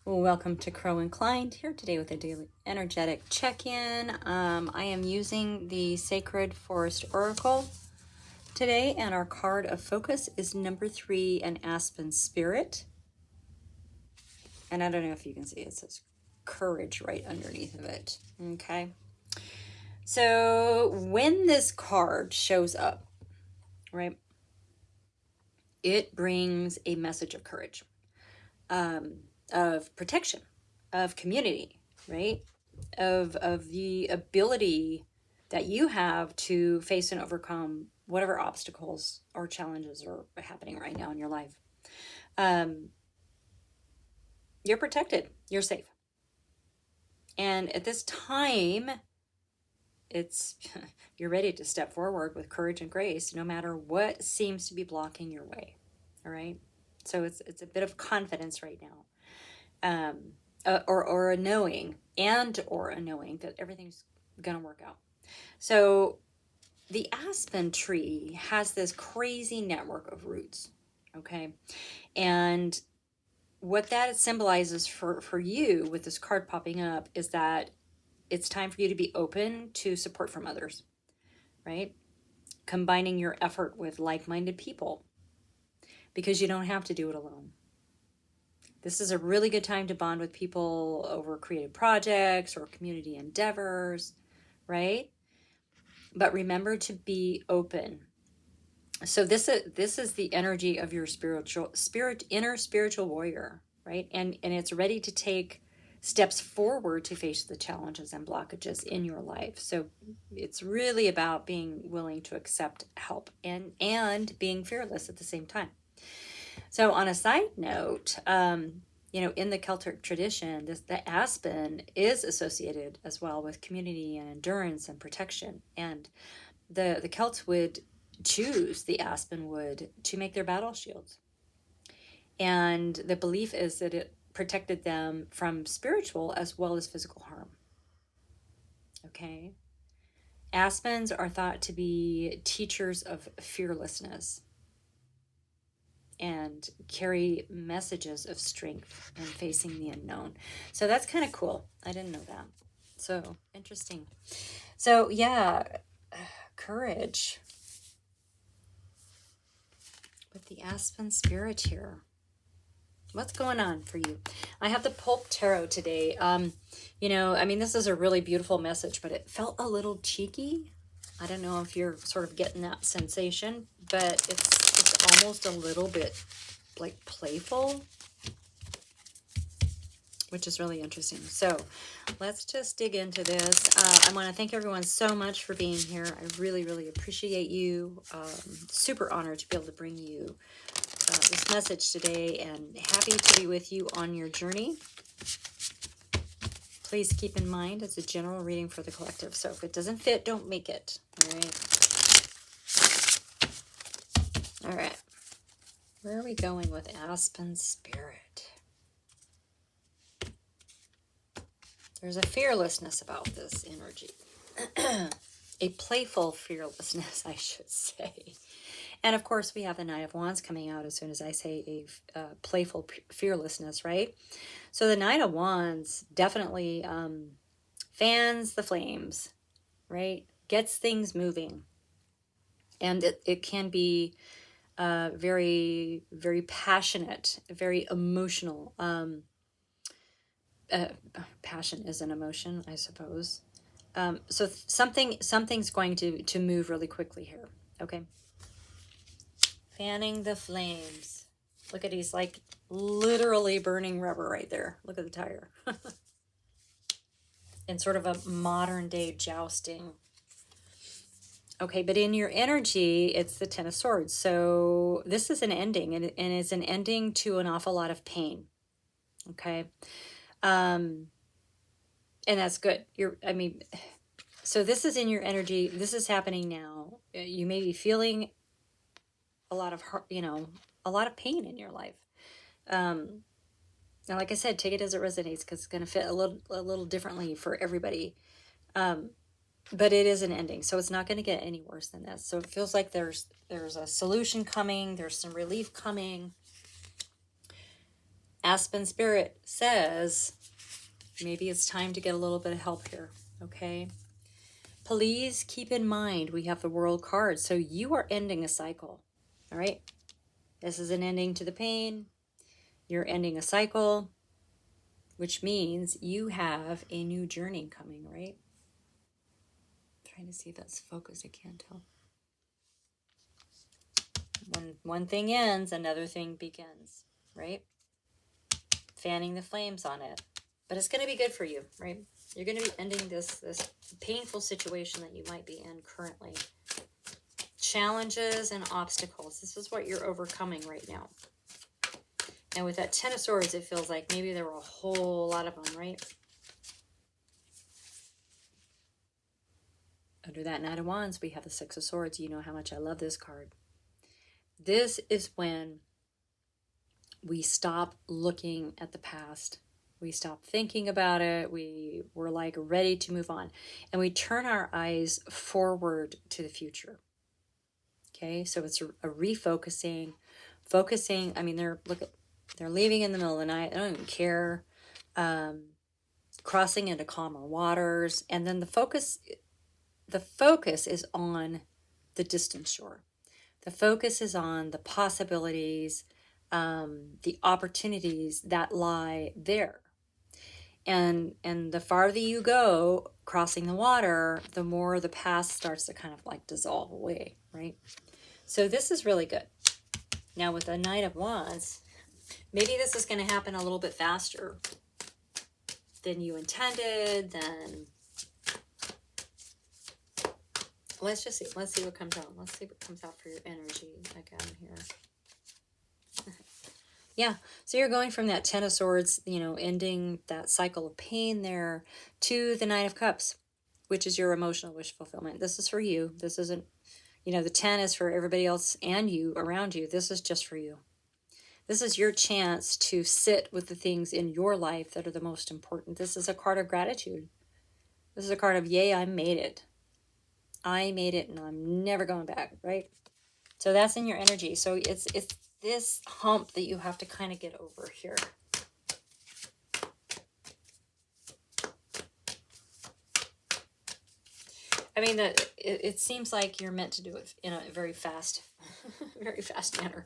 Welcome to Crow Inclined, here today with a daily energetic check-in. I am using the Sacred Forest Oracle today, and our card of focus is number 3, an Aspen Spirit. And I don't know if you can see, it says courage right underneath of it. Okay. So when this card shows up, right, it brings a message of courage, of protection, of community, right? Of the ability that you have to face and overcome whatever obstacles or challenges are happening right now in your life. You're protected, you're safe. And at this time, it's you're ready to step forward with courage and grace, no matter what seems to be blocking your way. All right. So it's a bit of confidence right now. Or a knowing that everything's gonna work out. So the aspen tree has this crazy network of roots, okay? And what that symbolizes for you with this card popping up is that it's time for you to be open to support from others, right? Combining your effort with like-minded people, because you don't have to do it alone. This is a really good time to bond with people over creative projects or community endeavors, right? But remember to be open. So this is the energy of your inner spiritual warrior, right? And it's ready to take steps forward to face the challenges and blockages in your life. So it's really about being willing to accept help and being fearless at the same time. So on a side note, in the Celtic tradition, the aspen is associated as well with community and endurance and protection. And the Celts would choose the aspen wood to make their battle shields. And the belief is that it protected them from spiritual as well as physical harm. Okay. Aspens are thought to be teachers of fearlessness and carry messages of strength in facing the unknown. So that's kind of cool. I didn't know that. So interesting. So yeah, courage with the aspen spirit here. What's going on for you? I have the Pulp Tarot today. This is a really beautiful message, but it felt a little cheeky. I don't know if you're sort of getting that sensation, but it's almost a little bit like playful, which is really interesting. So let's just dig into this. I want to thank everyone so much for being here. I really, really appreciate you. Super honored to be able to bring you this message today, and happy to be with you on your journey. Please keep in mind it's a general reading for the collective, so if it doesn't fit, don't make it. All right. Where are we going with Aspen Spirit? There's a fearlessness about this energy. A playful fearlessness, I should say. And of course, we have the Knight of Wands coming out as soon as I say a playful fearlessness, right? So the Knight of Wands definitely fans the flames, right? Gets things moving. And it can be very, very passionate, very emotional. Passion is an emotion, I suppose. So something's going to move really quickly here, okay? Fanning the flames. Look at, he's like literally burning rubber right there. Look at the tire. In sort of a modern day jousting. Okay, but in your energy, it's the Ten of Swords. So this is an ending, and it's an ending to an awful lot of pain. Okay. And that's good. So this is in your energy. This is happening now. You may be feeling a lot of pain in your life. And like I said, take it as it resonates, because it's going to fit a little differently for everybody. But it is an ending, so it's not going to get any worse than this. So it feels like there's a solution coming. There's some relief coming. Aspen Spirit says maybe it's time to get a little bit of help here, okay? Please keep in mind we have the World card, so you are ending a cycle, all right? This is an ending to the pain. You're ending a cycle, which means you have a new journey coming, right? Trying to see if that's focused. I can't tell. When one thing ends, another thing begins, right? Fanning the flames on it. But it's going to be good for you, right? You're going to be ending this painful situation that you might be in currently. Challenges and obstacles. This is what you're overcoming right now. And with that Ten of Swords, it feels like maybe there were a whole lot of them, right? Under that Knight of Wands, we have the Six of Swords. You know how much I love this card. This is when we stop looking at the past. We stop thinking about it. We're like ready to move on. And we turn our eyes forward to the future. Okay, so it's a refocusing. Focusing, I mean, they're leaving in the middle of the night. They don't even care. Crossing into calmer waters. And then the focus is on the distant shore. The focus is on the possibilities, the opportunities that lie there. And the farther you go crossing the water, the more the past starts to kind of like dissolve away, right? So this is really good. Now with the Knight of Wands, maybe this is going to happen a little bit faster than you intended. Then let's just see. Let's see what comes out. Let's see what comes out for your energy again here. Yeah, so you're going from that Ten of Swords, ending that cycle of pain there, to the Knight of Cups, which is your emotional wish fulfillment. This is for you. This isn't, the 10 is for everybody else and you around you. This is just for you. This is your chance to sit with the things in your life that are the most important. This is a card of gratitude. This is a card of, yay, I made it. I made it and I'm never going back, right? So that's in your energy. So it's this hump that you have to kind of get over here. I mean, it seems like you're meant to do it in a very fast, very fast manner.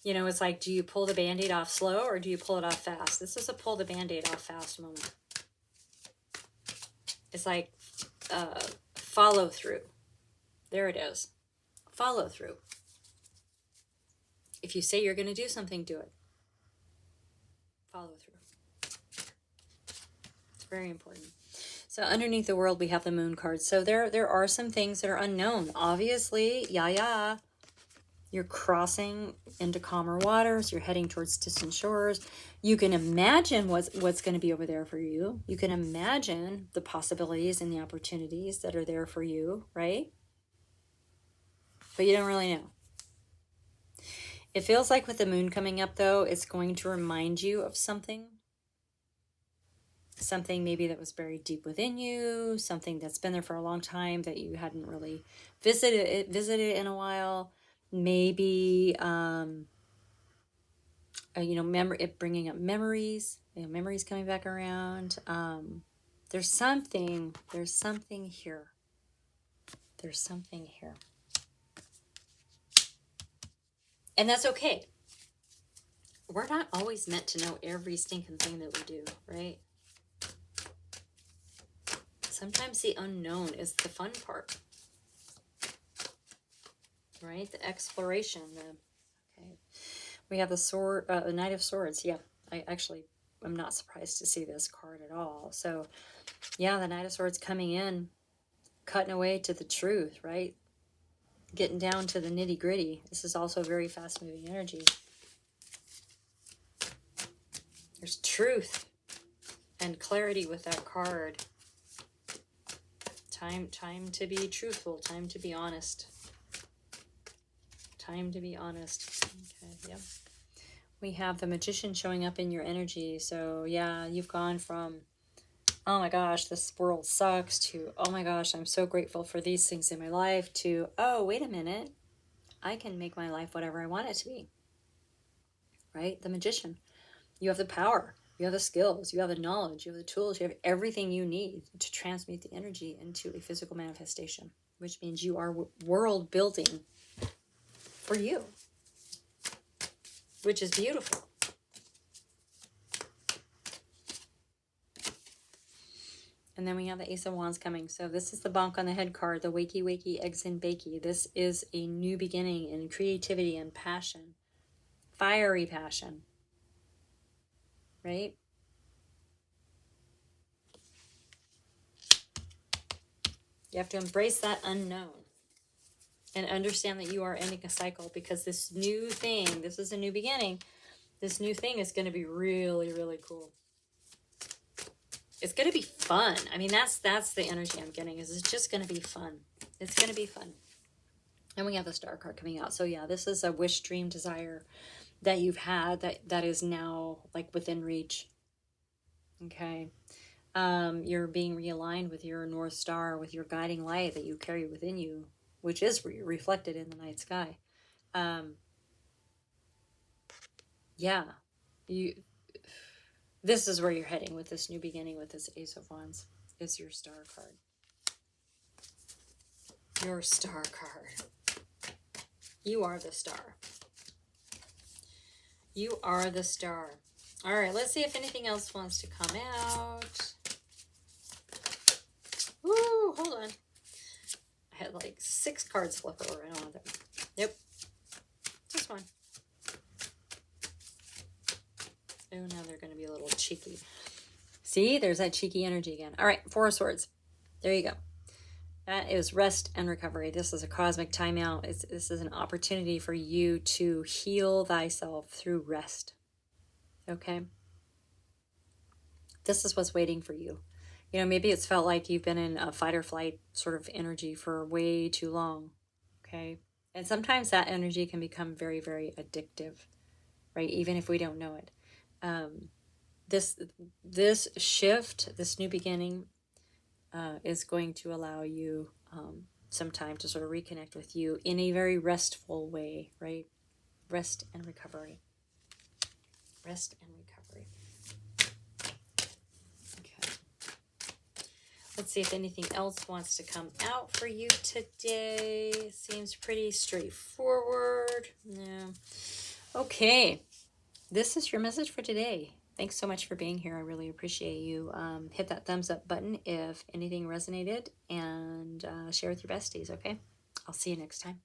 It's like, do you pull the Band-Aid off slow or do you pull it off fast? This is a pull the Band-Aid off fast moment. It's like follow through. There it is. Follow through. If you say you're going to do something, do it. Follow through. It's very important. So underneath the World, we have the Moon card. So there are some things that are unknown. Obviously, you're crossing into calmer waters. You're heading towards distant shores. You can imagine what's going to be over there for you. You can imagine the possibilities and the opportunities that are there for you, right? But you don't really know. It feels like with the Moon coming up, though, it's going to remind you of something. Something maybe that was buried deep within you. Something that's been there for a long time that you hadn't really visited in a while. Maybe, bringing up memories. Memories coming back around. There's something here. There's something here. And that's okay. We're not always meant to know every stinking thing that we do, right? Sometimes the unknown is the fun part, right? The exploration. Okay, we have the Knight of Swords. Yeah, I'm not surprised to see this card at all. So, yeah, the Knight of Swords coming in, cutting away to the truth, right? Getting down to the nitty gritty. This is also very fast moving energy. There's truth and clarity with that card. Time to be truthful. Time to be honest. Time to be honest. Okay, yeah. We have the Magician showing up in your energy. So yeah, you've gone from, oh my gosh, this world sucks, to, oh my gosh, I'm so grateful for these things in my life, to, oh, wait a minute, I can make my life whatever I want it to be, right? The Magician. You have the power, you have the skills, you have the knowledge, you have the tools, you have everything you need to transmute the energy into a physical manifestation, which means you are world building for you, which is beautiful. And then we have the Ace of Wands coming. So this is the bonk on the head card, the wakey, wakey, eggs and bakey. This is a new beginning in creativity and passion. Fiery passion. Right? You have to embrace that unknown and understand that you are ending a cycle, because this new thing, this is a new beginning. This new thing is going to be really, really cool. It's going to be fun. I mean, that's the energy I'm getting, is it's just going to be fun. It's going to be fun. And we have the Star card coming out. So yeah, this is a wish, dream, desire that you've had that is now like within reach. Okay. You're being realigned with your North Star, with your guiding light that you carry within you, which is reflected in the night sky. Yeah. This is where you're heading with this new beginning, with this Ace of Wands. It's your Star card. Your Star card. You are the star. You are the star. All right, let's see if anything else wants to come out. Woo, hold on. I had like 6 cards flip over. I don't want them. Nope. Just one. Oh, now they're going to be a little cheeky. See, there's that cheeky energy again. All right, 4 of Swords. There you go. That is rest and recovery. This is a cosmic timeout. This is an opportunity for you to heal thyself through rest. Okay? This is what's waiting for you. You know, maybe it's felt like you've been in a fight or flight sort of energy for way too long. Okay? And sometimes that energy can become very, very addictive, right? Even if we don't know it. This shift, this new beginning, is going to allow you some time to sort of reconnect with you in a very restful way, right? Rest and recovery. Rest and recovery. Okay. Let's see if anything else wants to come out for you today. Seems pretty straightforward. Yeah. Okay. This is your message for today. Thanks so much for being here. I really appreciate you. Hit that thumbs up button if anything resonated, and share with your besties, okay? I'll see you next time.